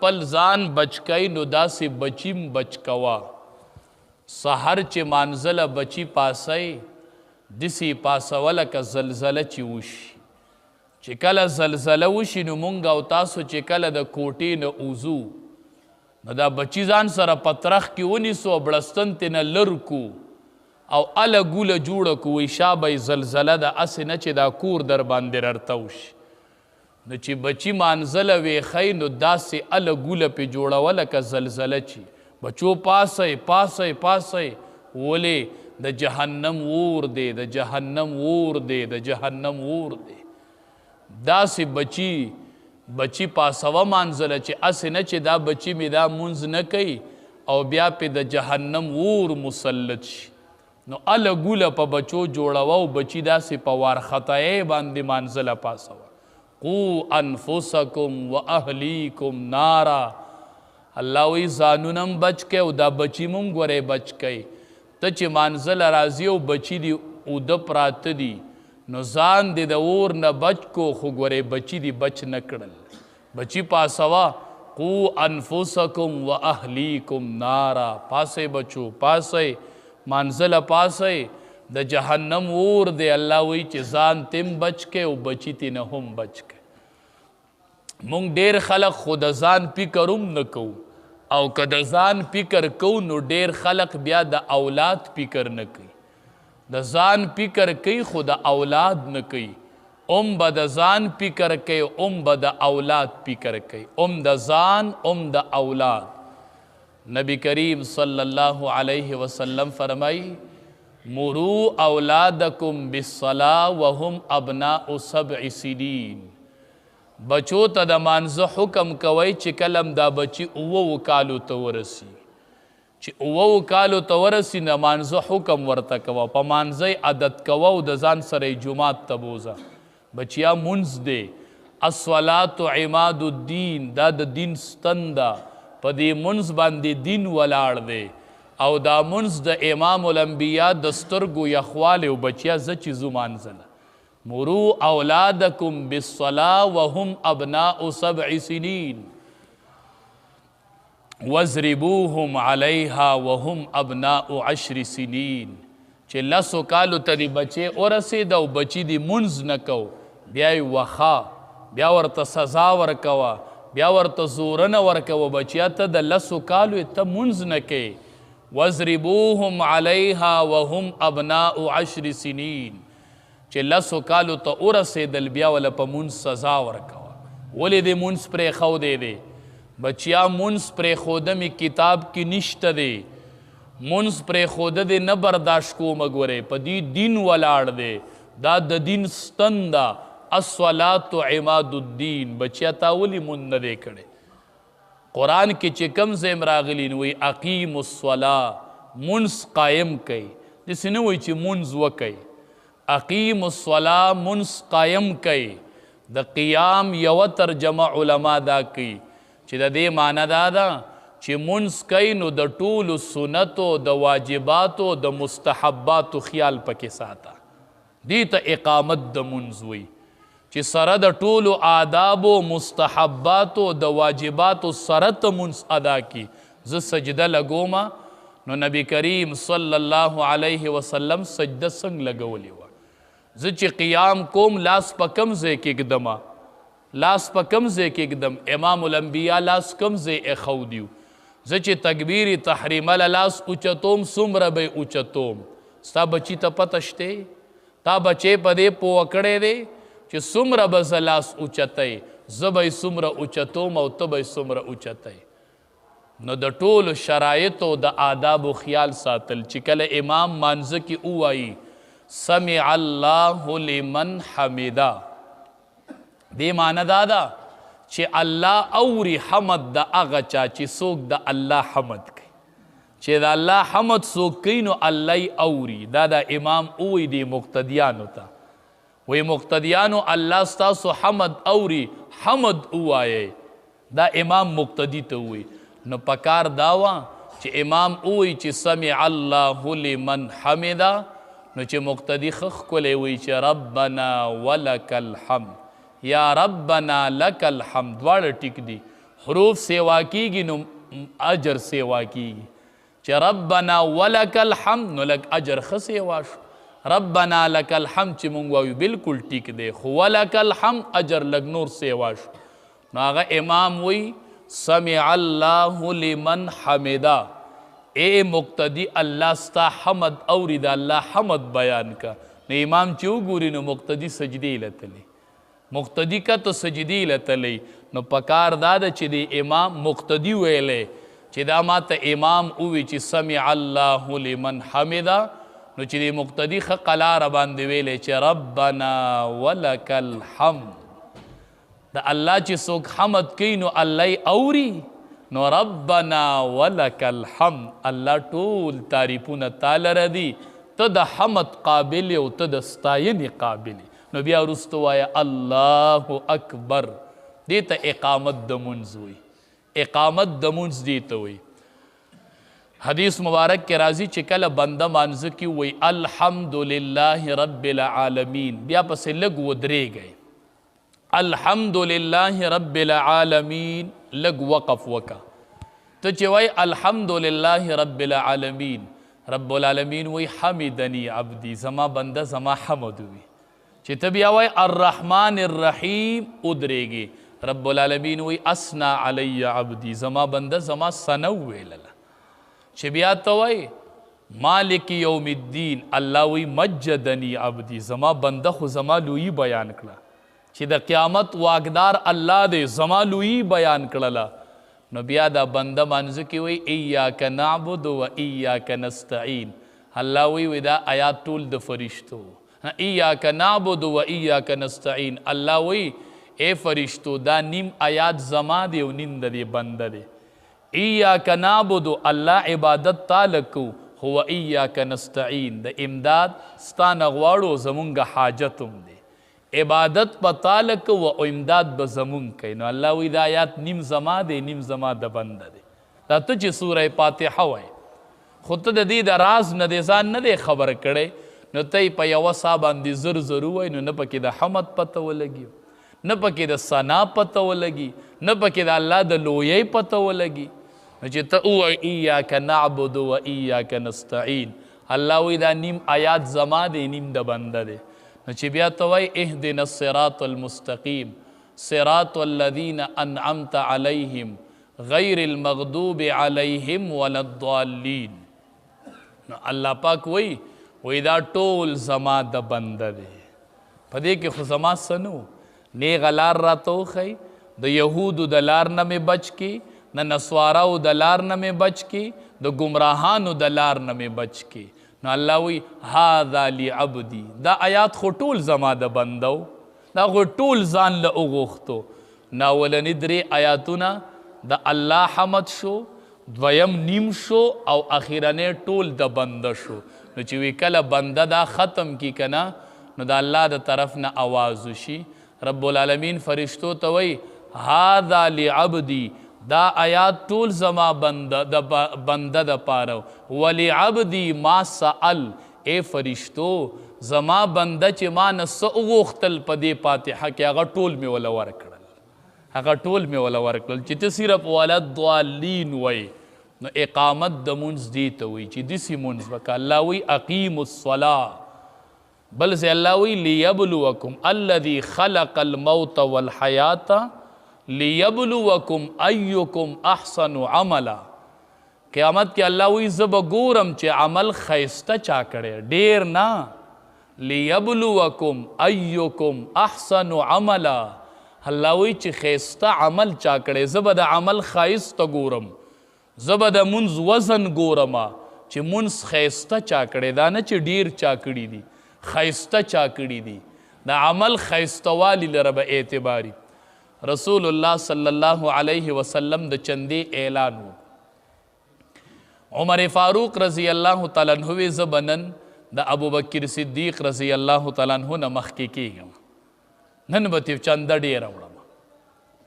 पल ज़ान बचकई नु दासी बचीम बचकवा सहर चे मानजल बची पासई दिसी पासवल का जलजल चिवशी चिकल जलजल वशी नु मुंगा उतासो चिकल द कोटी न उजू न दा बची ज़ान सर पत्रख की उनिसो बड़स्तन तिन लरकू औ अल गुल जुड़ को इशाबई जलजल द अस न चे दा कूर दर बांदे रतौशी न ची बची मानजल वे खई नु दासे अल गुल पे जोड़ा वाला का जलजल ची बचो पासे पासे पासे वोले द जहन्नम वूर दे द जहन्नम वूर दे द जहन्नम वूर दे दासे बची बची पासवा मानजल ची असे न ची दा बची में दा मुंज न कई और ब्या पे द जहन्नम वूर मुसल्लत ची नो अल गुल पा बचो जोड़ा वाओ बची दा से पवार खताए बांदे मानजल पासवा कू अनफुसकुम व अहलीकुम नारा अल्लाह वही जानूनम बच के उदा बची मुम गोरे बच के तच मानजल राजियो बची दी उद प्रात दी न जान दे दौर न बच को खु गोरे बची दी बच न कड़ल बची पासवा कू अनफुसकुम व अहलीकुम नारा पासे बचो पासे मानजल पासे द जहन्नम वूर दे अल्लाह वही जान तिम बच के वो बची ती न हम बच के मुंग डेर खलक खुद जान पिकरुम न कहू औ कदजान पिकर कहू नो डेर खलक ब्या द औलाद पिकर न कई द जान पिकर कई खुद औलाद न कई बद जान पिकर के बद औलाद पिकर कई द जान द औलाद नबी करीम सल्लल्लाहु अलैहि वसल्लम फरमाई मुरू औलादकुम बिस्सला वहुम अबनाउ सब'i सिनीन बचो तद मानज़ हुक्म कवई चिकलम दा बची उवो कालो तवरसी ची उवो कालो तवरसी न मानज़ हुक्म वर्ता कवा प मानज़ आदत कवा द जान सरे जुमात तबोजा बचिया मुंज दे अस्सलातु इमादुद्दीन दा द दिन स्तंदा पदी मुंज बांदी दिन वलाड़ दे औ दा मुंज द इमामुल अंबिया दस्तरगु यखवाले बचिया जची जुमान जला मुरू औलादकुम बिस्सला वहुम अबनाउ सब'i सिनीन वज़रिबूहुम अलैहा वहुम अबनाउ अश्रि सिनीन चे लसो कालो तरी बचे और से दो बची दी मुंज न कहो ब्याय वखा ब्या वर्त सजा वर्कवा ब्या वर्त जोरन वर्कवा बचिया तद लसो कालो त मुंज न के वज़रिबूहुम अलैहा वहुम अबनाउ अश्रि सिनीन चे लसो कालो तो उरसे दल ब्या वाला प मुंज सजा वर्कवा वोले दे मुंज प्रे खो दे बचिया मुंज प्रे खोद में किताब की निश्त दे मुंज प्रे खोद दे न बर्दाश्त को मगवरे पदी दिन वलाड़ दे दा द दिन स्तंदा अस्सलातु इमादुद्दीन बचिया तावली मुन न दे कड़े कुरान के चिकम से मरागलीन वही अकीमुस्सला मुंज कायम कई जिसने वही ची मुंज व कई अकीमुस्सला मुंज कायम कई द क़ियाम यव तर्जमा उलमा दा कई ची द दे माना दादा ची मुंज कई नो द टूल सुनतो द वाजिबातो द मुस्तहब्बातो ख्याल पके साता दी त इकामत द मुंज हुई ची सरद टूल आदाबो मुस्तहब्बातो द वाजिबातो सरत मुंज अदा की ज सजदा लगोमा नो नबी करीम सल्लल्लाहु अलैहि वसल्लम सजदा संग लगवली वा ज ची क़ियाम कोम लास पकम जे के एकदमा लास पकम जे के एकदम इमामुल अंबिया लास कम जे ए खौदियो ज ची तकबीर तहरीम लास उचतोम सुमर बे उचतोम सा बची त पतश्ते ता बचे पदे पो अकड़े दे ची सुमर बजलास उचतई जबई सुमर उचतोम औ तबई सुमर उचतई न द टोल शरायतो द आदाब ख्याल सातल चिकल इमाम मानज की उवाई समी अल्लाहु लिमन हमिदा दे माना दादा चे अल्लाह औरी हमद द अगचा ची सोक द अल्लाह हमद कई चे द अल्लाह हमद सोक कई नो अल्लाह औरी दादा इमाम उई दे मुक्तदियान होता वही मुक्तदियानो अल्लाह स्तासो हमद औरी हमद उआए दा इमाम मुक्तदी तो हुई न पकार दावा चे इमाम उई चे समी अल्लाहु लिमन हमिदा न चे मुक्तदी खख कोले हुई चे रब्बना वलकल हम या रब्बना लकल हम द्वाड़ टिक दी حروف سیوا کیږي نو اجر سیوا کیږي چې ربنا ولک الحمد نو لک اجر ښه سیوا شو ربنا لک الحمد چې مونږ وایو بالکل ټیک دی خو ولک الحمد اجر لږ نور سیوا شو نو هغه امام وی سمع الله لمن حمدا اے مقتدی الله ستا حمد اورید الله حمد بیان کا نو امام چې وګوري نو مقتدی سجدی لتلی مقتدی کا تو سجدی لتلی نو پکار داده چې دی امام مقتدی ویلې چې دا ماته امام اوی چې سمع الله لمن حمدا نو چې دی مقتدی ښه قلاره باندې ویلې چې ربنا ولک الحمد دا الله چې څوک حمد کوي نو الله اوري نو ربنا ولک الحمد الله ټول تعریفونه تعالی ردی ته د حمد قابل او ته د ستاینې قابل نو بیا وروسته وایه الله اکبر دې ته اقامت د منځ وي اقامت د منځ دې ته وي حدیث مبارک کې راځي چې کله بنده مانځه کې وایي الحمدلله رب العالمین بیا پسې لږ ودرېږئ الحمدلله رب العالمین لږ وقف وکا ته چې وایي الحمدلله رب العالمین رب العالمین وایي حمدنی عبدی زما بنده زما حمد وي چې ته بیا وایي الرحمن الرحیم ودرېږي رب العالمین وی اسنا علی عبدی زما بنده زما سنو ویلله چې بیا ته وای مالک یوم الدین الله وی مجدنی عبدی زما بنده خو زما لوی بیان کړه چې د قیامت واګدار الله دې زما لوی بیان کړله نو بیا دا بنده منځ کې وی ایاک نعبد و ایاک نستعین الله وی دا آیات ټول د فرشتو ایاک نعبد و ایاک نستعین الله وی اے فرشتو دا نیم آیات زما دی او نیم د دې بنده دی ایاک نعبد الله عبادت تعالی کو هو ایاک نستعین د امداد ستا نه غواړو زمونږ حاجت هم دی عبادت په تعالی کو او امداد به زمونږ کوي نو الله وی دا آیات نیم زما دی نیم زما د بنده دی دا ته چې سوره فاتحه وایي خو ته د دې د راز نه دی ځان نه دی خبر کړی نو ته یې په یوه سا باندې زر زر ووایي نو نه پکې د حمد پته ولګي نه پکې د ثنا پته ولګي نه پکې د الله د لویۍ پته ولګي نو چې ته ووایي ایاک نعبد و ایاک نستعین الله وایي دا نیم آیات زما دی نیم د بنده دی نو چې بیا ته وایي اهدنا الصراط المستقیم صراط الذین انعمت علیهم غیر المغضوب علیهم ولا الضالین نو الله پاک وایي دا ټول زما د بنده دی په دې کې خو زما څه نه نیغ لار راته وښیي د یهودو د لار نه مې بچ کی د نسواراو د لار نه مې بچ کی د ګمراهانو د لار نه مې بچ کی نو الله وی هذا لعبدی دا آیات خو ټول زما د بندو دا خو ټول ځان له وغوښتو ناولني درې آیاتونه د الله حمد شو دویم نیم شو او اخیرنی ټول د بنده شو نو چې وی کله بنده دا ختم کی کنه نو د الله د طرف نه آواز وشي رب العالمین فرشتو ته وی هذا لعبدی دا آیات ټول زما بنده د پاره ولعبدی ما سأل اے فرشتو زما بنده چې ما نه څه وغوښتل په دې فاتحه کې هغه ټول مې وله ورکړل چې ته صرف ولضالین وایي نو اقامت د مونځ دې ته وایي چې داسې مونځ وکړه الله وایي اقیموا الصلاة بل سے اللہ وی لیبلوکم الذی خلق الموت والحیات لیبلوکم ایکم احسن عملا قیامت کې الله وی زب ګورم چې عمل خیسته چا کړی ډیر نه لیبلوکم ایکم احسن عملا الله وی چې خیسته عمل چا کړی زب د عمل خیسته ګورم زب د منځ وزن ګورم چې منځ خیسته چا کړی دا نه چې ډیر چا کړي دي خیسته چا کړي دي د عمل خیستوالی لره به اعتباري رسول الله صلی الله علیه وسلم د چندې اعلان و عمر فاروق رضی الله تعالی عنہ وی زبنن د ابوبکر صدیق رضی الله تعالی عنہ نه مخکې کېږم نن به تی چنده ډېره وړم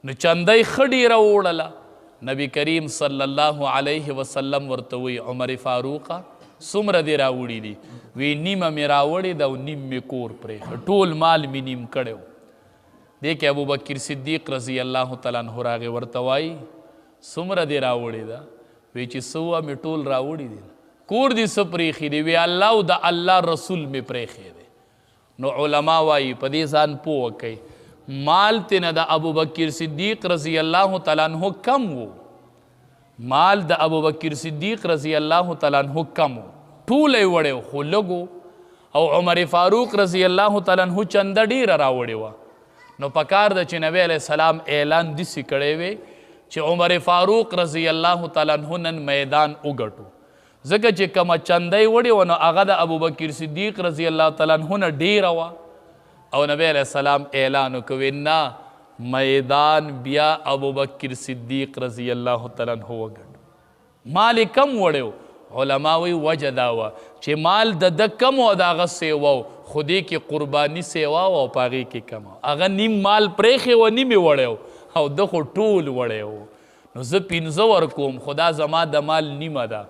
نو چنده یې ښه ډېره وړله نبی کریم صلی الله علیه وسلم ورته وی عمر فاروقه څومره دې راوړي دي وی نیمه مې راوړې ده او نیم مې کور پرېښه ټول مال مې نیم کړی دې کې ابوبکر صدیق رضی الله تعالی عنہ راغی ورته وایي څومره دې راوړې ده؟ وی چې څه وه مې ټول راوړي دي. کور دې څه پرېښي دي؟ وی الله او د الله رسول مې پرېښی دی. نو علما وایي په دې ځان پوه کوئ مال ته نه د ابوبکر صدیق رضی الله تعالی عنہ کم و. مال د ابوبکر صدیق رضی الله تعالی عنہ کم و، ټوله یې وړی خو لږ او عمر فاروق رضی الله تعالی عنہ چنده ډیره راوړې وه. نو پکار ده چې نبی علیه السلام اعلان داسې کړی وی چې عمر فاروق رضی الله تعالی عنہ نن میدان وګټو، ځکه چې کومه چنده یې وړې وه نو هغه د ابوبکر صدیق رضی الله تعالی عنہ نه ډیره وه. او نبی علیه السلام اعلان وکړ نه میدان بیا ابوبکر صدیق رضی الله تعالی عنہ وګټو. مال یې کم وړی علما وی وجه دا وه چې مال د ده کم و د هغه سیوا و، خو دې کې قرباني سیوا و او په هغې کې کم و. هغه نیم مال پرېښی و نیم یې وړی و او ده خو ټول وړی و. نو زه 15 ورکوم خو دا زما د مال نیمه ده،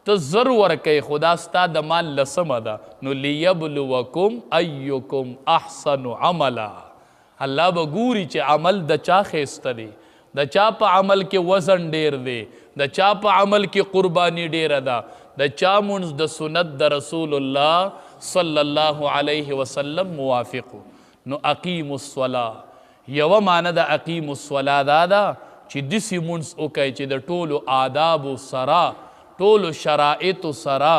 ته 1000 ورکوې خو دا ستا د مال لسمه ده. نو لیبلوکم ایکم احسن عملا، الله به ګوري چې عمل د چا ښایسته دی، د چا په عمل کې وزن ډیر دی، د چا په عمل کې قربانی ډیره ده، د چا مونځ د سنت د رسول الله صلی الله علیه وسلم موافق. نو اقیم الصلاة یوه معنی د اقیم الصلاة دا ده چې داسې مونځ وکئ چې د ټولو آدابو سره، ټولو شرایطو سره،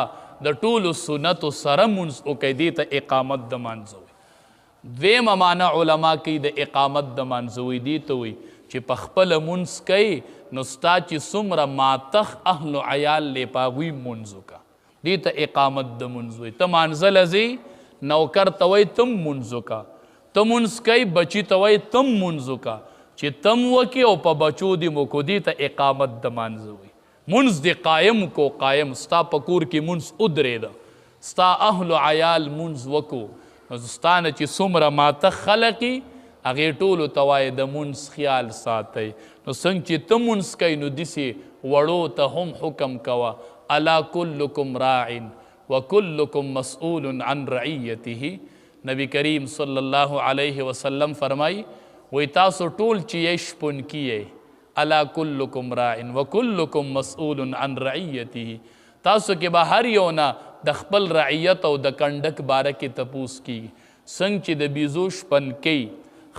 د ټولو سنتو سره مونځ وکئ. دې ته اقامت د مانځه وي. دویمه معنی علما کوي د اقامت د مانځه وي دې ته وي چې په خپله مونځ کوي نو ستا چې څومره ماتخ اهل و عیال دی په هغوی مونځ وکړه. دې ته اقامت د مونځ وایي. ته مانځه له ځې نوکر ته وایي تم مونځ وکړه، ته مونځ کوي بچي ته وایي تم مونځ وکړه، چې تم وکړي او په بچو دې موکو. دې ته اقامت د مانځه وایي. مونځ دې قایم کو، قایم ستا په کور کې مونځ ودرېده، ستا اهل و عیال مونځ وکړو، نو ستا نه چې څومره ماتخ خلقي هغې ټولو ته وایي د مونځ خیال ساتئ. نو څنګه چې ته مونځ کوئ نو داسې وړو ته هم حکم کوه الا کلکم راع وکلکم مسئول عن رعیته. نبی کریم صلی الله علیه وسلم فرمایي وی تاسو ټول چې یې شپونکي یې، الا کلکم راع وکلکم مسئول عن رعیته. تاسو کې به هر یو نه د خپل رعیت او د کنډک باره کې تپوس کیږي. څنګه چې د بیزو شپنکۍ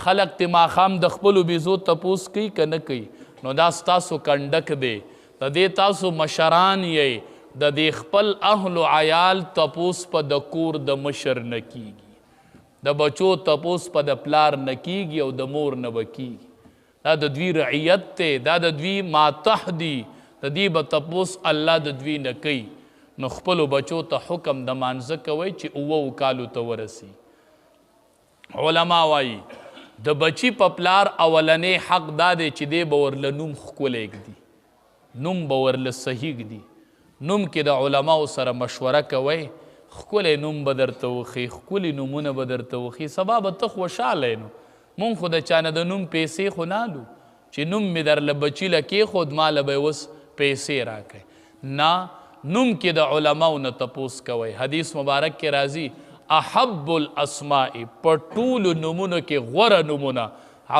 خلق ته ماښام د خپلو بیزو تپوس کوي که نه کوي، نو دا ستاسو کنډک دی، د دې تاسو مشران یې، د دې خپل اهل و عیال تپوس په د کور د مشر نه کیږي، د بچو تپوس په د پلار نه کیږي او د مور نه به کیږي. دا د دوی رعیت دی، دا د دوی ماتح دی، د دې به تپوس الله د دوی نه کوي. نو خپلو بچو ته حکم د مانځه کوئ چې 7 کالو ته ورسي. علما وایي د بچی په پلار اولنې حق دا دی چې دی به ورله نوم ښکلی ږدي، نوم به ورله صحیح ږدي. نوم کې د علماو سره مشوره کوئ، ښکلی نوم به درته وښي، ښکلي نومونه به درته وښي، سبا به ته خوشحاله یې. نو مونږ خو د چا نه د نوم پیسې خو نالو چې نوم مې درله بچي له کېښود ما له به یې اوس پیسې راکوئ. نه، نوم کې د علماو نه تپوس کوئ. حدیث مبارک کې راځي احب الاسماء په ټولو نومونو کې غوره نومونه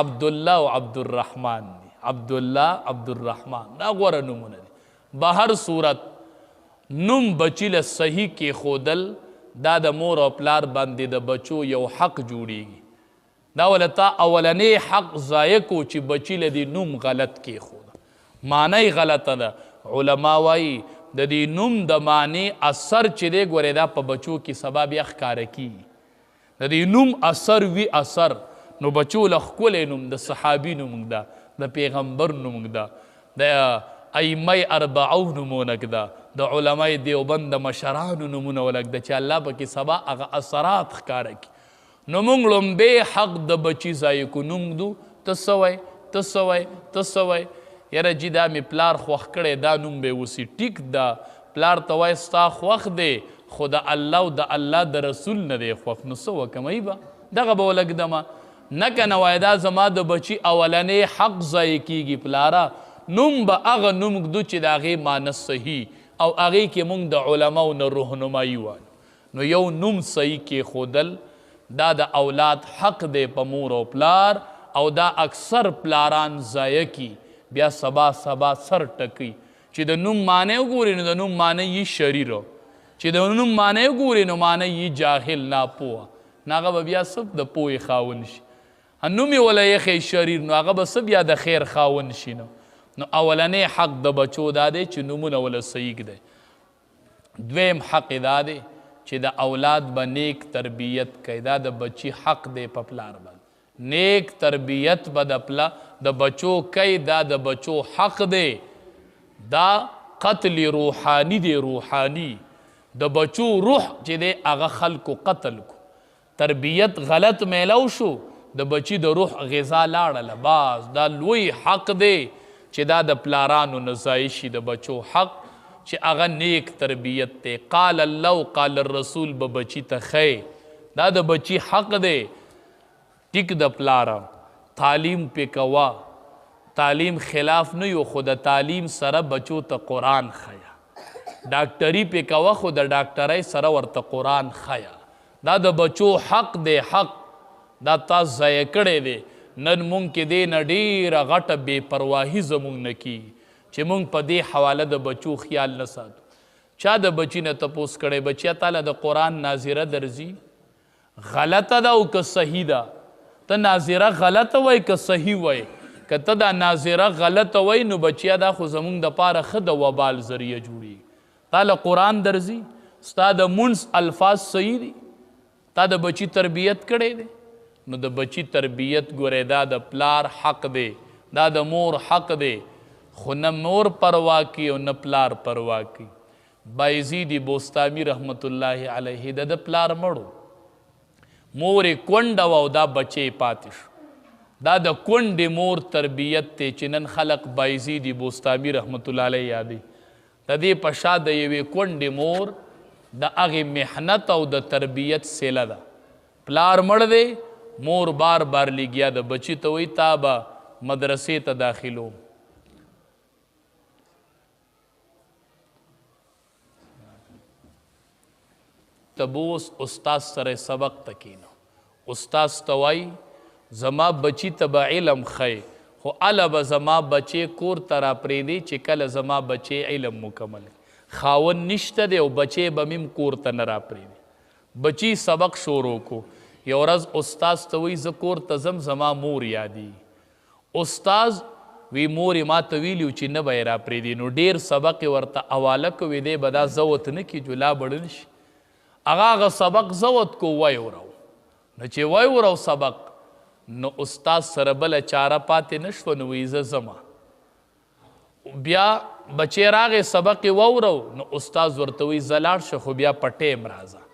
عبدالله او عبدالرحمن دي. عبدالله عبدالرحمن دا غوره نومونه دي. به هر صورت نوم بچی له صحیح کې ښودل دا د مور او پلار باندې د بچو یو حق جوړیږي. دا ول تا اولنې حق ضایع کو چې بچی له دې نوم غلط کې ښوده، معنی غلطه ده. علما وایي د دې نوم د معنی اثر چې دی ګورې دا په بچو کې سبا بیا ښکاره کیږي. د دې نوم اثر وي اثر، نو بچو له ښکلی نوم د صحابي نوم ده، د پیغمبر نوم ده، د ائمه اربعو نومونه ده، د علماء دیوبند د مشرانو نومونه ولږ ده چې الله پکې سبا هغه اثرات ښکاره کړي. نو موږ لومبې حق د بچي ضایع کو. نوم ږدو ته څه وایې، ته څه وایې، ته څه وایې، یاره جي دا مې پلار خوښ کړی دا نوم به یې وسي. ټیک ده، پلار ته وایي ستا خوښ دی خو د الله او د الله د رسول نه دی خوښ، نو څه وکړم ای به دغه به ولږدمه. نه که نه وایي دا زما د بچي اولنې حق ضایع کیږي. پلاره نوم به هغه نوم ږدو چې د هغې معنی صحیح او هغې کې موږ د علماو نه رهنمایي وایو. نو یو نوم صحیح کېښودل دا د اولاد حق دی په مور او پلار او دا اکثر پلاران ضایع کی بیا سبا سبا سر ټکی چې د نوم معنی وګوري نو د نوم معنی یې شریر چې د نوم معنی وګوري نو معنی یې جاهل ناپوه نو هغه به بیا څه د پوهې خاوند شي نوم یې وله یې شریر نو هغه به څه بیا د خیر خاوند شي نو اولنی حق د بچو دا دی چې نومونه وله صحیح دی دویم حق دا دی چې د اولاد به نیک تربیت کوي دا د بچی حق دی په پلار باندې نیک تربیت به د بچو کوي دا د بچو حق دی دا قتل روحانی دی روحانی د بچو روح چې دی هغه خلکو قتل کو تربیت غلط میلو شو د بچی د روح غذا لاړله باز دا لوی حق دی چې دا د پلارانو نه ضایع شي د بچو حق چې هغه نیک تربیت دی قال الله قال الرسول به بچی ته خی دا د بچی حق دی ټیک د پلاره تعلیم پې کوه تعلیم خلاف نه یو خو د تعلیم سره بچو ته قرآن خیا ډاکټري پې کوه خو د ډاکټرۍ سره ورته قرآن خیا دا د بچو حق دی حق دا تا ضایع کړی دی نن مونږ کې دی نه ډېره غټه بې پرواهي زمونږ نه کېږي چې مونږ په دې حواله د بچو خیال نه ساتو چا د بچي نه تپوس کړی بچیا تاله د قرآن ناظره درځي غلطه ده او که صحیح ده ته ناظره غلطه وای که صحیح وای که ته دا ناظره غلطه وای نو بچیا دا خو زمونږ دپاره ښه د وبال ذریعه جوړېږي تاله قرآن درځي ستا د مونځ الفاظ صحیح دي تا د بچی تربیت کړی دی نو د بچی تربیت ګورې دا د پلار حق دی دا د مور حق دی خو نه مور پروا کوي او نه پلار پروا کوي بایزید بوستامي رحمت الله علیه د پلار مړو مورې کونډه وه او دا بچی پاتې شو دا د کونډې مور تربیت دی چې نن خلق بایزید بوستامي رحمت الله علیه یادوي د دې په شا د یوې کونډې مور د هغې محنت او د تربیت سیله ده پلار مړ دی مور بار بار لګیا د بچی ته وایي تا به مدرسې ته داخلو ته بوس استاد سره سبق ته کینو استاد ته وایي زما بچی ته به علم خی خو اله به زما بچی کور ته را پرېږدي چې کله زما بچی علم مکمل خاون نشته دی او بچی به میم کور ته نه را پرېږدي بچی سبق شروع کو یو ورځ استاد ته وایي زه کور ته ځم زما مور یادي استاد وی مور ما ته ویلي چې نه به یې را پرېږدي نو ډېر سبق یې ورته حواله کو وی دی به دا زوت نه کي جلا بړن شي هغه سبق زوت کو وای ورو نو چې وای ورو سبق نو استاد سره بله چاره پاتې نه شوه نو وایي زه ځمه بیا بچی راغې سبق یې واورو نو استاد ورته وایي زه لاړ شه خو بیا په ټیم راځه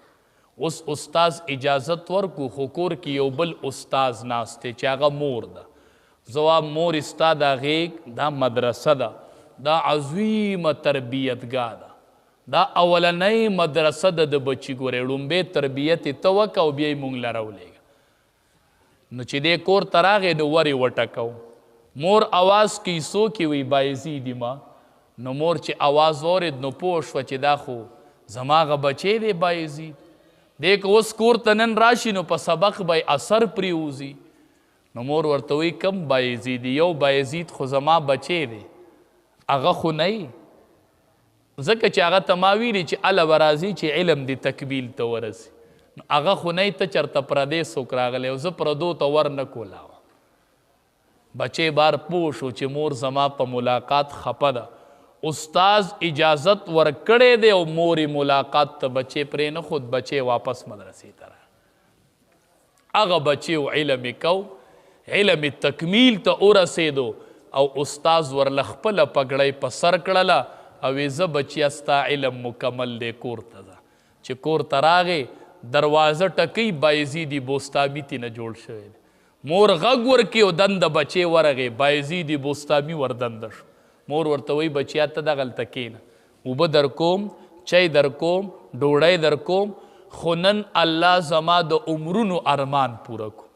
اوس استاد اجازت ورکو خو کور کې یو بل استاد ناست دی چې هغه مور ده زه مور ستا دا غیږ دا مدرسه ده دا عظیمه تربیتګاه ده دا اولنۍ مدرسه ده د بچي ګورې ړومبې تربیت یې ته وکړه او بیا یې مونږ له راولېږه نو چې دې کور ته راغې نو ور یې وټکو مور اواز کوي څوک یې وایي بایزید ما نو مور چې اواز اورېد نو پوه شوه چې دا خو زما هغه بچی دی بایزید دی که اوس کور ته نن راشي نو په سبق به اثر پرېوځي نو مور ورته وایي کم بایزید یو بایزید خو زما بچی دی هغه خو نه ځکه چې هغه ته ما ویلي چې اله به راځي چې علم دې تکمیل ته ورسي نو هغه خو نه ته چېرته پردی څوک راغلی او زه پردو ته ور نه کولاوه بچی بار پوه شو چې مور زما په ملاقات خفه ده استاز اجازت ورکړی دی او مورې ملاقات ته بچی پرې نه خود بچی واپس مدرسې ته راغی هغه بچی و علم یې کو علم تکمیل ته ورسېدو او استاز ورله خپله پګړۍ په سر کړله او زه بچیا ستا علم مکمل دی کور ته ځه چې کور ته راغې دروازه ټکۍ بایزید بوستامي تېنه جوړ شوی دی مور غږ ورکړي او دنده بچی ورغې بایزید بوستامي وردنده شو مور ورته وایي بچیا ته دغلته کښېنه اوبه در کوم چای در کوم ډوډۍ در کوم خو نن الله زما د عمرونو ارمان پوره کو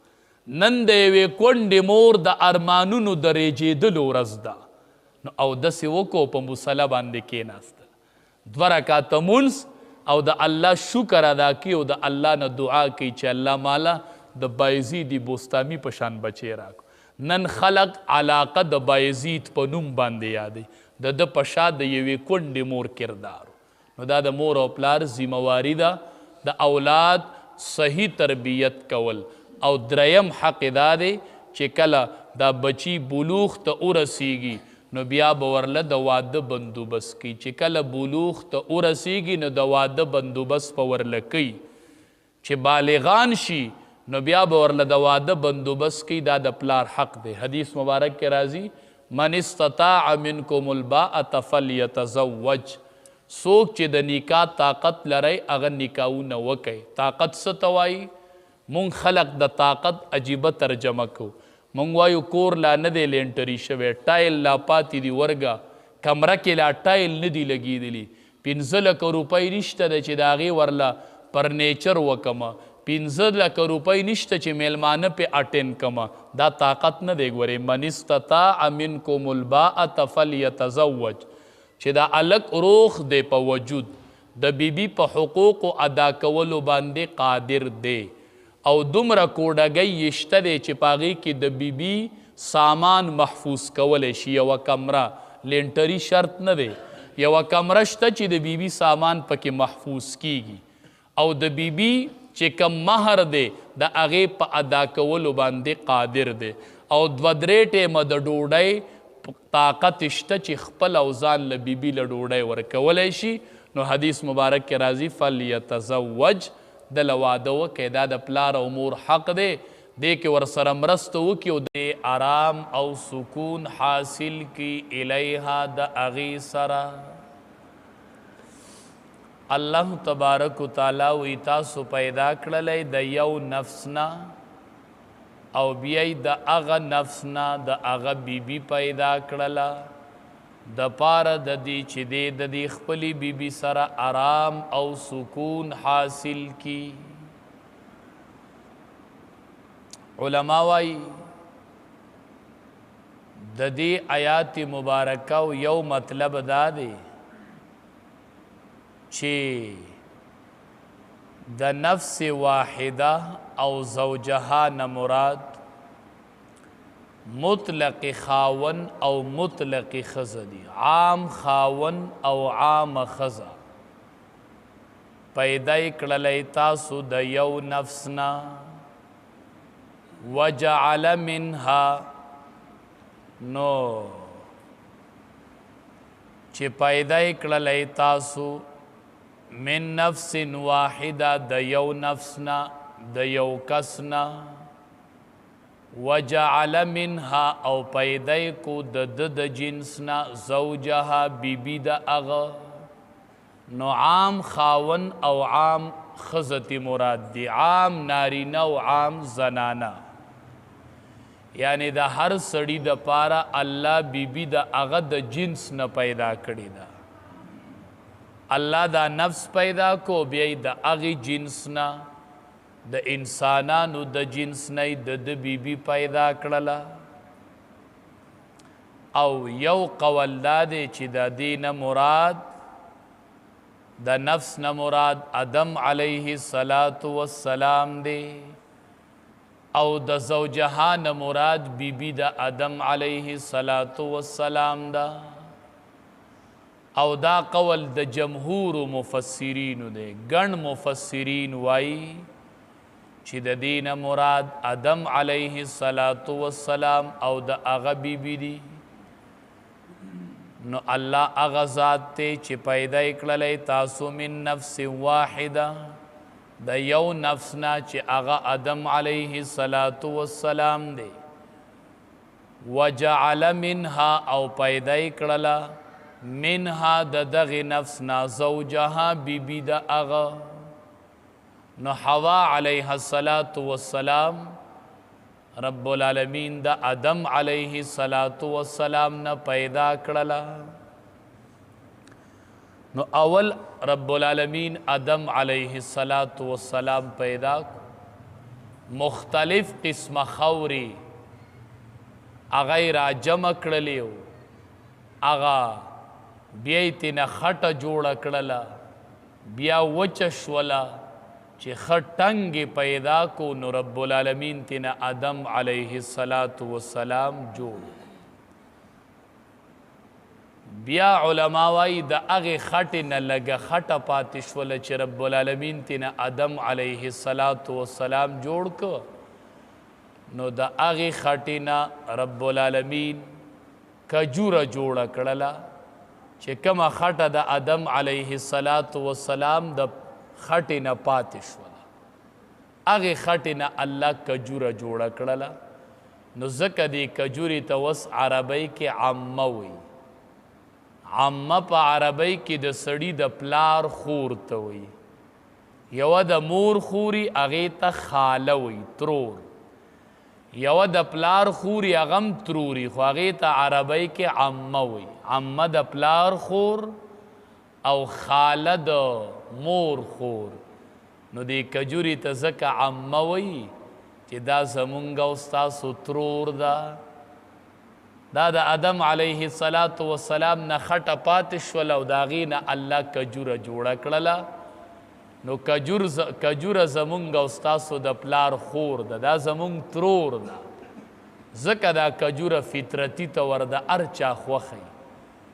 نن د یوې کونډې مور د ارمانونو د ریجېدلو ورځ ده نو اودس یې وکړو په مصله باندې کېناستل 2 رکعاته مونځ او د الله شکر ادا کړي او د الله نه دعا کوي چې الله مالا د بایزید بوستامي په شان بچی راکړو نن خلق علاقه د بایزید په نوم باندې یادې د په شا د یوې کونډې مور کردار نو دا د مور او پلار ذمواري ده د اولاد صحیح تربیت کول او دریم حق دا دی چې کله دا بچی بلوغ ته ورسیږي نو بیا به ورله د واده بندوبست کوي چې کله بلوغ ته ورسیږي نو د واده بندوبست په ورله کوي چې بالغان شي نو بیا به ورله د واده بندوبست کوي دا د پلار حق دی حدیث مبارک کې راځي من استطاع منکم الباءة فلیتزوج څوک چې د نکاح طاقت لري هغه نکاحونه وکړي طاقت څه ته وایي مونږ خلق د طاقت عجیبه ترجمه کو مونږ وایو کور لا نه دی لینټري شوی ټایل لا پاتې دي ورګه کمره کې لا ټایل نه دي لګېدلي 15 لکه روپۍ نشته ده چې د هغې ورله فرنیچر وکمه 15 لکه روپۍ نشته چې میلمانه پې اټین کمه دا طاقت نه دی ګورې من استطاع منکم الباءة فلیتزوج چې دا الک روخ دی په وجود د بیبي په حقوقو ادا کولو باندې قادر دی او دومره کوډګۍ یشته دی چې په هغې کې د بیبي سامان محفوظ کولی شي یوه کمره لینټري شرط نه دی یوه کمره شته چې د بیبي سامان پکې محفوظ کیږي او د بیبي چې کم مهر دی د هغې په ادا کولو باندې قادر دی او 2-3 ټیمه د ډوډۍ طاقت شته چې خپل او ځان له بیبي له ډوډۍ ورکولی شي نو حدیث مبارک کې راځي فلیتزوج د له واده وکړي دا د پلار او مور حق دی دې کې ورسره مرسته وکړي او د آرام او سکون حاصل کړي الیها د هغې سره الله تبارک و تعالی وی تاسو پیدا کړلی د یو نفس نه او بیا د هغه نفس نه د هغه بیبي پیدا کړله د پاره د دې چې دی د دې خپلې بیبي سره آرام او سکون حاصل کی علما وایي د دې آیات مبارکه یو مطلب دا دی چې د نفس واحده او زوجها نه مراد مطلق خاون او مطلق خزه دي عام خاون او عام خزه پیدا کړلی تاسو د یو نفس نه وجعل منها نو چې پیدا کړلی تاسو من نفس واحده د یو نفس نه د یو کس نه وجعل منها او پیدا کو د جنس نه زوجها بیبي د هغه نو عام خاون او عام خزت مراد دی عام نارینه او عام زنانه یعنی د هر سړي د پاره الله بیبي د هغه د جنس نه پیدا کړی ده الله دا نفس پیدا کو بیا د هغې جنس نه د انسانانو د جنس نه د بیبي پیدا کړله او یو قول دا دی چې د دې نه مراد د نفس نه مراد آدم علیه السلام دی او د زوجها نه مراد بیبي د آدم علیه السلام ده او دا قول د جمهور مفسرینو دی ګڼ مفسرین وایي چې د دې نه مراد آدم علیه السلام او د هغه بیبي دي نو الله هغه ذات دی چې پیدا کړلی تاسو من نفس واحده د یو نفس نه چې هغه آدم علیه السلام دی وجعل منها او پیدا کړله منها د دغه نفس نه زوجها بیبي د هغه نو حوا علیه السلام رب العالمین د آدم علیه السلام نه پیدا کړله نو اول رب العالمین آدم علیه السلام پیدا مختلف قسم خوري هغه را جمع کړلی و هغه بیا یې ترېنه خټه جوړه کړله بیا وچه شوله چې خټنګ پیدا کو نو رب العالمین تینا آدم علیه السلام جوړ. بیا علما وایي د هغې خټې نه لږه خټه پاتې شوله چې رب العالمین تینا آدم علیه السلام جوړ که نو د هغې خټې نه رب العالمین کجوره جوړه کړله چې کومه خټه د آدم علیه السلام د خټې نه پاتې شوله هغې خټې نه الله کجوره جوړه کړله. نو ځکه دې کجورې ته اوس عربۍ کې عمه وایي. عمه په عربۍ کې د سړي د پلار خور ته وایي. یوه د مور خوري هغې ته خاله وایي ترور. یوه د پلار خوري هغه هم تروري خو هغې ته عربۍ کې عمه وایي. عمه د پلار خور او خاله د مور خور. نو دې کجوري ته ځکه عمه وایي چې دا زمونږ او ستاسو ترور ده. دا د آدم علیه السلام نه خټه پاتې شوله او د هغې نه الله کجوره جوړه کړله. نو کجوره زمونږ او ستاسو د پلار خور ده، دا زمونږ ترور ده. ځکه دا کجوره فطرتي طور د هر چا خوښوي.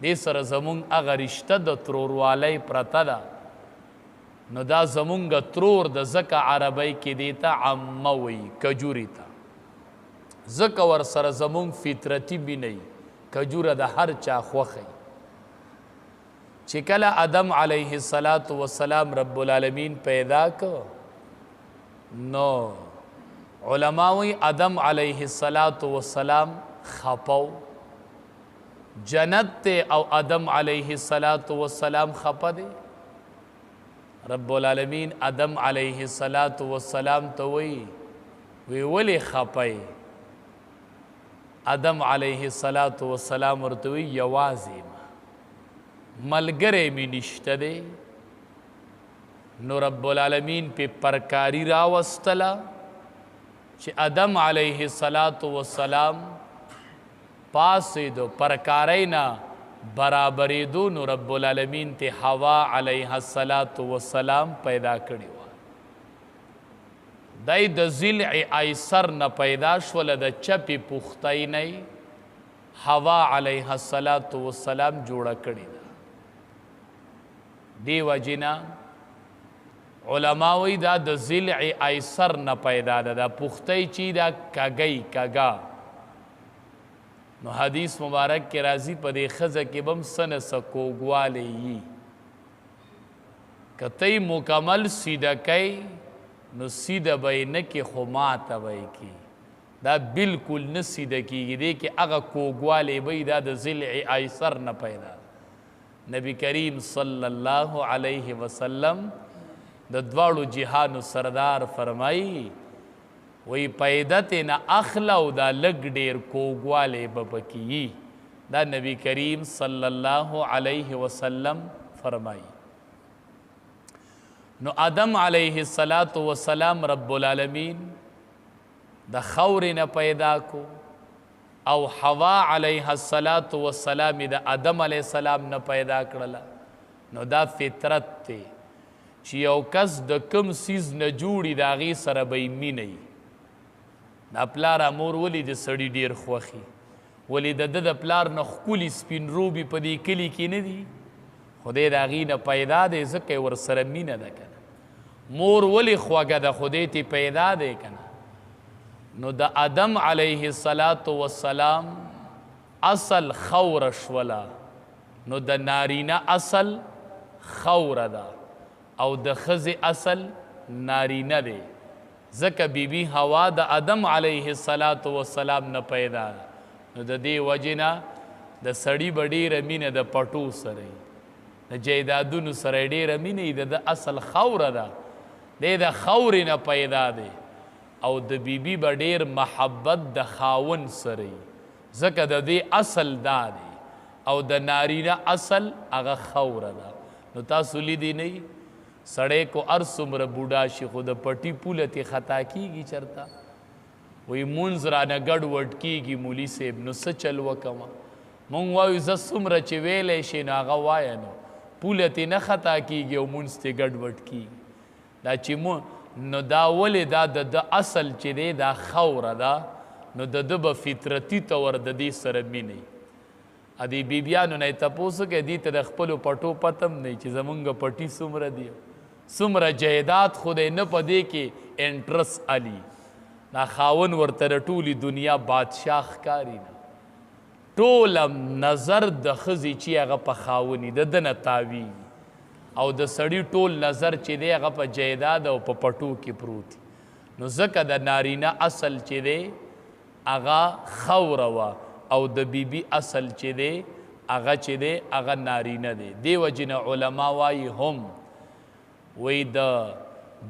دې سره زمونږ هغه رشته د تروروالی پرته ده. نو دا زمونږ ترور ده ځکه عربۍ کې دې ته عمه وایي کجوري ته. ځکه ورسره زمونږ فطرتي مینه کجوره د هر چا خوښوي. چې کله آدم علیه السلام رب العالمین پیدا که نو علما وایي آدم علیه السلام خپو. جنت ته او آدم علیه السلام خپه دی. رب العالمین آدم علیه السلام ته وایي وی ولې خپه آدم علیه السلام ورته وی یوازې ملګری مې نشته دی. نو رب العالمین پې پرکاری راوستله چې آدم علیه السلام پاسېدو پرکاری نه برابرېدو. نو رب العالمین ته حوا علیه السلام پیدا کړې وه. دای د ضلع ایسر نه پیدا شوله د چپې پختۍ نه حوا علیه السلام جوړه کړې ده. دې وجې نه علما وایي دا د ضلع ایسر نه پیدا ده. دا پختۍ چې دا کږه. نو حدیث مبارک کې راځي په دې ښځه کې به هم څه نه څه کوږوالی یي. که ته مکمل سیده کوي نو سیده به یې نه کې خو ماته به یې کي. دا بلکل نه سیده کېږي. دې کې هغه کوږوالی به دا د ضلع ایسر نه پیدا. نبی کریم صلی الله علیه وسلم د دواړو جهانو سردار فرمایي وی پیدا ته نه اخله او دا لږ ډېر کوږوالی به پکې. دا نبی کریم صلی الله علیه وسلم فرمایي. نو آدم علیه السلام رب العالمین د خاورې نه پیدا کو او حوا علیه السلام د آدم علیه السلام نه پیدا کړله. نو دا فطرت دی چې یو کس د کم سیز نه جوړي د هغې سره به یې مینه وي. دا پلار مور ولې د سړي ډېر خوښي ولې د ده د پلار نه ښکلي سپین روبي په دې کلي کې نه دي. خدای د هغې نه پیدا دی ځکه یې ورسره مینه ده که نه. مور ولې خوږه ده خدای ته پیدا دی که نه. نو د آدم علیه السلام اصل خوره شوله. نو د نارینه اصل خوره ده او د ښځې اصل نارینه دی. ځکه بیبي هوا د آدم علیه السلام نه پیدا ده. نو د دې وجې نه د سړي به ډېره مینه د پټو سره وي، د جایدادونو سره یې ډېره مینه وي. د اصل خوره ده، دی د خورې نه پیدا دی. او د بیبي به ډېر محبت د خاوند سره وي ځکه د دې اصل دا دی. او د نارینه اصل هغه خوره ده. نو تاسو لیدی نه وي سړی کو هر څومره بوډا شي خو د پټي پوله تې خطا کېږي چېرته وایي مونځ رانه ګډوډ کېږي مولي صاحب نو څه چل وکړمه. مونږ وایو زه څومره چې ویلی شي نو هغه وایه نو پوله تې نه خطا کېږي او مونځ تې ګډوډ کېږي. دا چې مو نو دا ولې دا د اصل چې دی دا خوره ده نو د ده به فطرتي طور د دې سره مینې ادي بیبیانو نه یې تپوس وکړئ دې ته د خپلو پټو پتم نه چې زمونږ پټي څومره دي څومره جایداد خو دی نه په دې کې انټرس علي دا خاون ورته د ټولې دنیا بادشاه ښکاري نه ټوله نظر د ښځې چې هغه په خاوني د ده نه تاویږي او د سړي ټول نظر چې دی هغه په جایداد او په پټو کې پروت نو ځکه د نارینه اصل چې دی هغه خوره وه او د بیبي اصل چې دی هغه چې دی هغه نارینه دی دې وجې نه علما وایي هم وایي د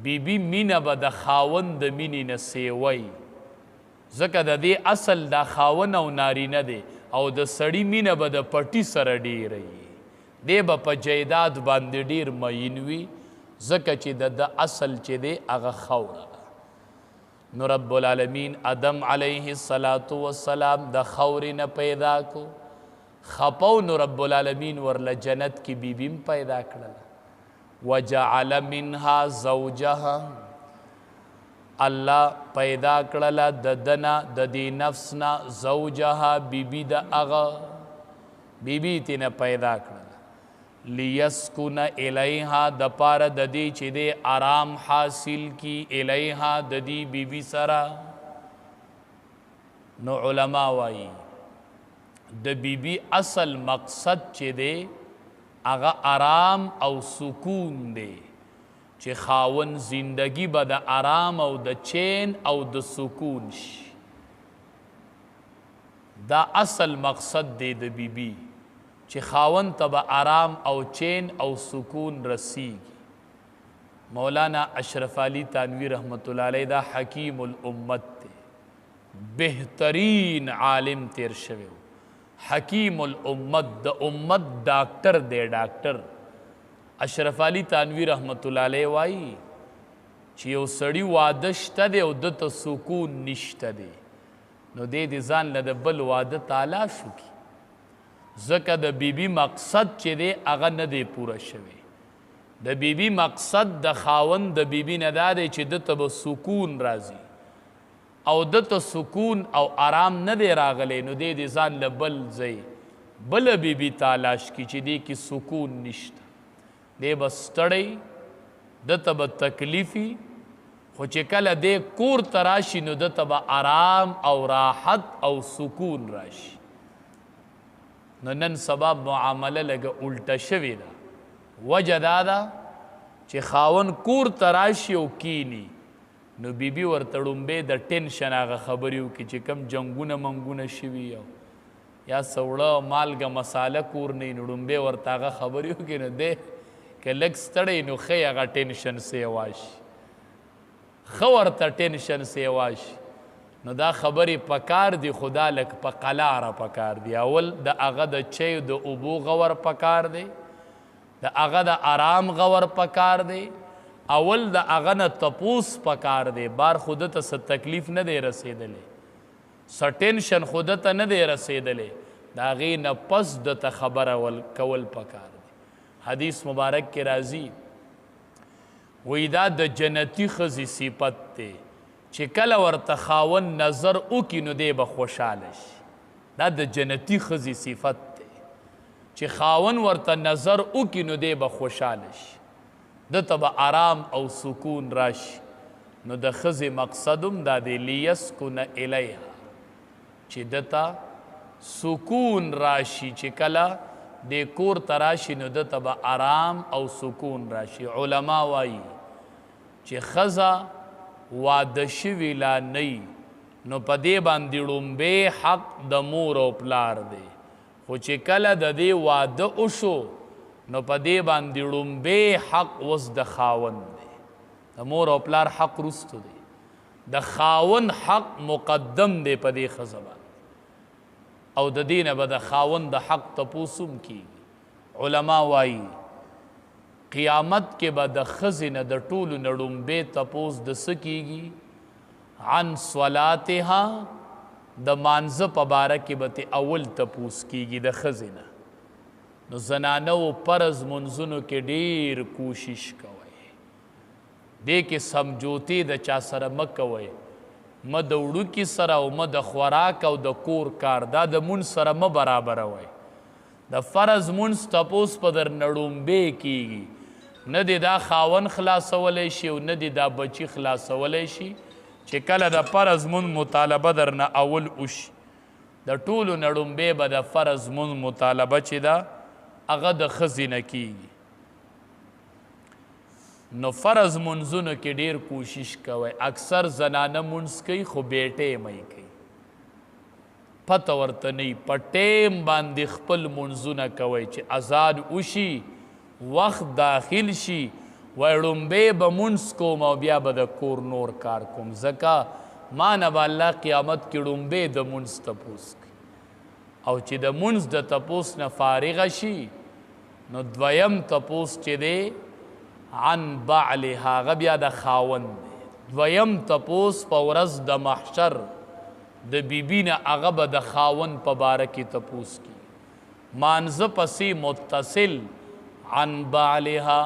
بیبي مینه به د خاوند د مینې نه سیوی ځکه د دې اصل دا خاون او نارینه دی او د سړي مینه به د پټي سره ډیره وي دی به په جایداد باندې ډیر مین وي ځکه چې د اصل چې دی هغه خوره ده نو رب العالمین آدم علیه السلام د خورې نه پیدا کو خپو نو رب العالمین ورله جنت کې بیبیم پیدا کړله وجعل منها زوجها الله پیدا کړله د دنه د دې نفس نه زوجها بیبي د هغه بیبي تینا پیدا کړله لیسکن الیها د پاره د دې چې د آرام حاصل کی الیها د دې بیبي سره نو علما وایي د بیبي اصل مقصد چې دی هغه آرام او سکون دی چې خاون زندگی به د آرام او د چین او د سکون شي دا اصل مقصد دی د بیبي چې خاون ته به آرام او چین او سکون رسیږي مولانا اشرف علی تانوی رحمت الله علیه دا حکیم الامت دی بهترین عالم تیر شوی حکیم الامت د امت ډاکټر دی ډاکټر اشرف علی تانوی رحمت الله علیه وایي چې یو سړی واده شته دی او دته سکون نشته دی نو دې ځان له د بل واده تلاش وکړي ځکه د بیبي مقصد چې دی هغه نه دی پوره شوی د بیبي مقصد د خاوند د بیبي نه دا دی چې دته به سکون راځي او دته سکون او آرام نه دی راغلی نو دی ځان له بل ځای بله بیبي تلاش کړي چې دی کې سکون نشته دی به ستړی دته به تکلیفي خو چې کله دی کور ته راشي نو دته به آرام او راحت او سکون راشي نو نن سبا معامله لږه الټه شوې ده وجه دا ده چې خاون کور ته راشي او کینی نو بیبي ورته ړومبې د ټینشن هغه خبرې وکړي چې کم جنګونه منګونه شوي یا سوړه مالګه مساله کور نه نو ړومبې ورته هغه خبرې وکړي نو دی که لږ ستړی نو ښه هغه ټینشن سیوا شي ښه ورته ټینشن سیوا شي نو دا خبرې پکار دی خدا لک په قلاره پکار دی اول د هغه د چای د اوبو غور پکار دی د هغه د آرام غور پکار دی اول د هغه نه تپوس پکار دی بار خود ته څه تکلیف نه دی رسېدلی څه ټینشن خود ته نه دی رسېدلی د هغې نه پس د ته خبره کول پکار دی حدیث مبارک کې راځي وایي دا د جنتي ښځې صفت دی چې کله ورته خاون نظر وکړي نو دی به خوشحاله شي دا د جنتي ښځې صفت دی چې خاون ورته نظر وکړي نو دی به خوشحاله شي دته به آرام او سکون راشي نو د ښځې مقصد هم دا دی لیسکن الیها چې دته سکون راشي چې کله د کور ته راشي نو دته به آرام او سکون راشي علما وایي چې ښځه واده شوي لا نه نو په دې باندې ړومبی حق د مور او پلار دی خو چې کله د دې واده وشو نو په دې باندې ړومبی حق اوس د خاوند دی د مور او پلار حق وروستو دی د خاوند حق مقدم دی په دې ښځه باندې او د دې نه به د خاوند د حق تپوس هم کیږي علما وایي قیامت کې به د ښځې نه د ټولو نه ړومبی تپوس د څه کیږي عن صلاتها د مانځه په باره کې به ته اول تپوس کیږي د ښځې نه نو زنانو فرض منځونو کې ډیر کوشش کوئ دې کې سمجوتې د چا سره مه کوئ، مه د وړوکي سره او مه د خوراک او د کور کار، دا د مونځ سره مه برابروئ. د فرض مونځ تپوس په در نړومبې کیږي، نه دی دا خاون خلاصولی شي او نه دی دا بچی خلاصولی شي چې کله د فرض مونځ مطالبه در نه اول وشي. د ټولو نړومبې به د فرض مونځ مطالبه چې ده هغه د ښځې نه کیږي. نو فرض منځونو کې ډیر کوشش کوئ. اکثر زنانه منځ کوي خو بې ټیمه کوي، پته ورته نه وي. په ټیم باندې خپل منځونه کوئ چې اذان وشي، وخت داخل شي، وایي ړومبی به منځ کوم او بیا به د کور نور کار کوم، ځکه ما نه به الله قیامت کې ړومبی د منځ تپوس کوي. او چې د منځ د تپوس نه فارغه شي نو دویم تپوس چې دی عن بعلها، هغه بیا د خاوند دی. دویم تپوس په ورځ د محشر د بیبي نه هغه به د خاوند په باره کې تپوس کی. مانځه پسې متصل عن بعلها،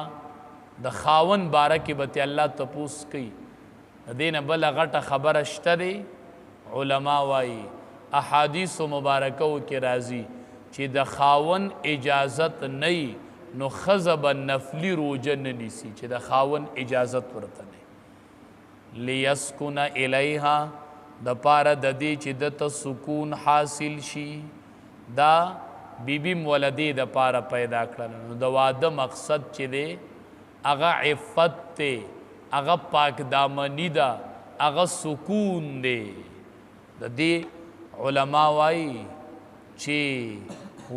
د خاوند باره کې به الله تپوس کوي. د دې نه بله غټه خبره شته دی، علما وایي احادیثو مبارکو کې راځي چې د خاوند اجازت نه وي نو ښځه به نفلي روژه نه نیسي چې د خاوند اجازت ورته نه. لیسکن الیها، د پاره د دې چې دته سکون حاصل شي. دا بیبیم ولدې د پاره پیدا کړل. نو د واده مقصد چې دی هغه عفت دی، هغه پاک دامنی ده، هغه سکون دی. د دې علما وایي چې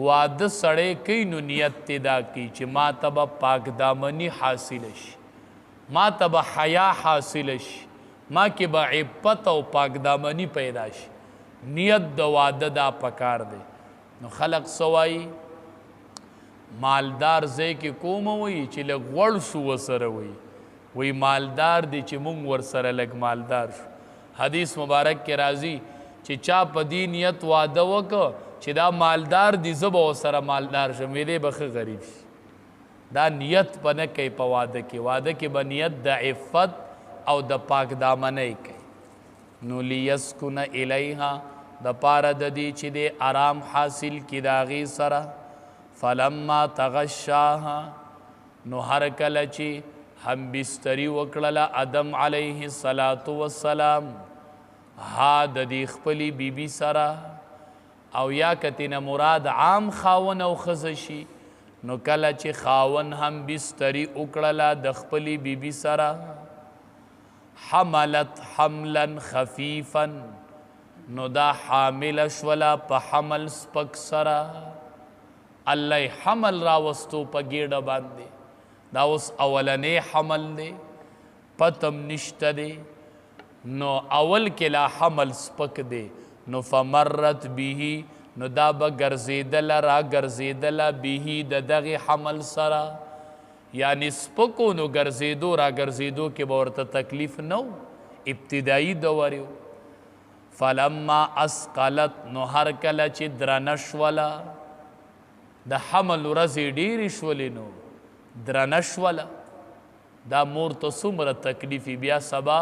واده سړی کوي نو نیت تدا کی چې ما ته به پاک دامنی حاصل شي، ما ته به حیا حاصل شي، ما کې به عفت او پاک دامنی پیدا شي. نیت د واده دا پکار دی. نو خلق سوای مالدار ځای کې کوم وایي چې لږ غوړ شو ورسره وایي، وایي مالدار دی چې مونږ ورسره لږ مالدار شو. حدیث مبارک کې راځي چې چا په دې نیت واده وکړه چې دا مالدار دی زه به ورسره مالدار شم، ویلی به ښه غریب شي. دا نیت به نه کوي په واده کې. واده کې به نیت د عفت او د پاک دامنۍ کوي. نو لیسکن الیها، د پاره د دې چې دی آرام حاصل کړي د هغې سره. فلما تغشاها، نو هر کله چې هم بستري وکړله آدم علیه السلام ها د دې خپلې بیبي سره، او یا کتینا مراد عام خاون او ښځه شي، نو کله چې خاون هم بستري وکړله د خپلې بیبي سره، حملت حملا خفیفا، نو دا حامله شوله په حمل سپک سره. الله حمل راوستو په ګیډه باندې، دا اوس اولنې حمل دی، پتم نشته دی. نو اول کې لا حمل سپک دی، نو فمرت به، نو دا به ګرځېدله را ګرځېدله به د دغې حمل سره. یعنی سپکو نو ګرځېدو را ګرځېدو کې به ورته تکلیف نه و، ابتدایي دور و. فلما اسقلت، نو هر کله چې درنه شوله، د حمل ورځې ډېرې شولې نو درنه شوله، دا مور ته څومره تکلیفي. بیا سبا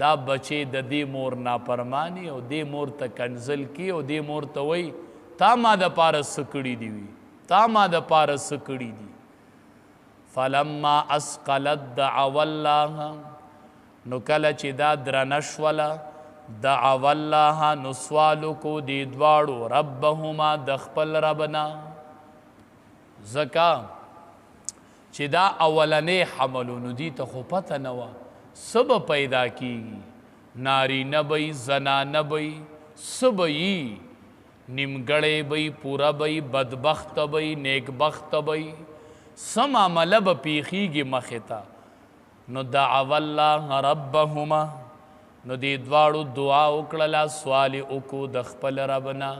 دا بچې د دې مور نافرمانی او دې مور ته کنزل کی او دې مور ته وایي تا ما د پاره څه کړي دي، وي تا ما د پاره څه کړي دي. فلما اسقلت دعوا الله، نو کله چې دا درنه شوله دعوا الله، نو سوالو کو دې دواړو ربهما د خپل ربنا. ځکه چې دا اولنې حملونو دي ته خو پته نه وه څه به پیدا کیږي، نارینه به یي زنانه به یي، څه به یي، نیمګړی به یي، پوره به یي، بدبخته به یي، نیکبخته به یي، څه معامله به پیښیږي مخې ته. نو دعوا الله ربهما، نو دې دواړو دعا وکړله، سوال یې وکړو د خپل رب نه،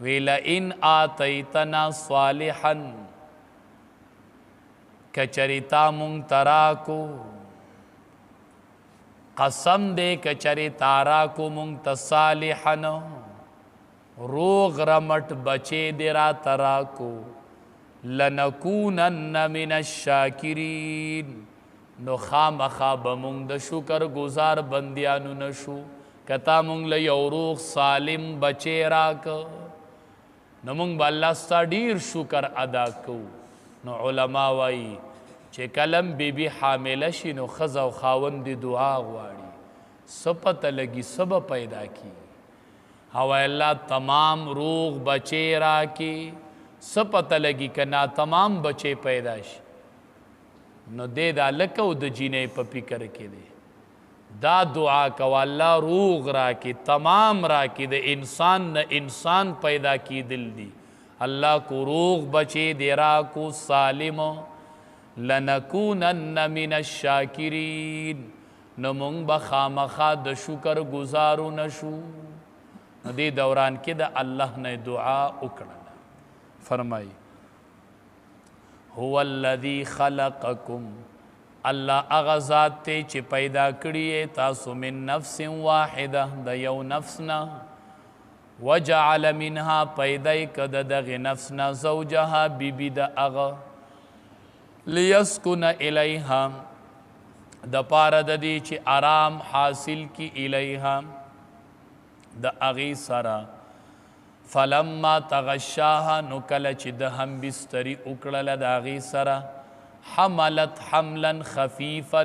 وی لئن آتیتنا صالحا، کچری تا مونږ ته راکو، قسم دے کچری تارا کو مونږ ته صالحا، روغ رمټ بچے دے را ترا کو، لنکونن من الشاکرین، نو خامخا به مونږ د شکر گزار بندیانو نشو کتا مونږ له یو روغ سالم بچی راک نو مونږ به الله ستا ډیر شکر ادا کوو. نو علما وایي چې کلم بیبي حامله شي نو ښځه او خاوند دې دعا غواړي څه پته لګي څه به پیدا کي او الله تمام روغ بچی راکي څه پته لګي که تمام بچی پیدا شي نو دې دا لکه او د جینۍ په فکر کې دی دا دعا کوه الله روغ راکي تمام راکي د انسان نه انسان پیدا کیدل دي الله کو روغ بچی دی راکو سالم لنکونن من الشاکرین نو مونږ به خامخا د شکر گزارو نشو. نو دې دوران کې د الله نه دعا وکړه فرمایي هو الذي خلقکم الله هغه ذات دی چې پیدا کړي تاسو من نفس واحده د یو نفس نه وجعل منها پیدا کړه د دغه نفس نه زوجها بیبي د هغه لیسکن الیها د پاره د دې چې آرام حاصل کی الیها د هغې سره فلما تغشاها نو کله چې د هم بستري وکړله د هغې سره حملت حملا خفیفا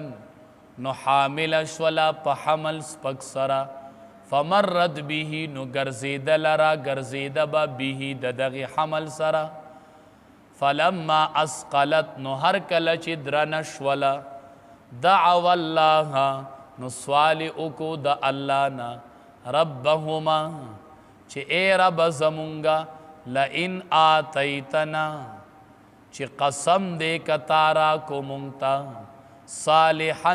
نو حامله شوله په حمل سپک سره فمرت به نو ګرځېدله را ګرځېده به به د دغې حمل سره فلما اسقلت نو هر کله چې درنه شوله دعوا الله نو سوال وکړو د الله نه ربهما چې اے رب زمونږه لئن آتیتنا چې قسم دې کتارا کو مونږ ته صالحا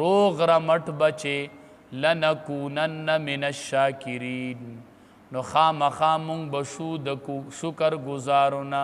روغ رمټ بچې لنکونن من الشاکرین نو خامخا مونږ به شو د شکر گزارونه.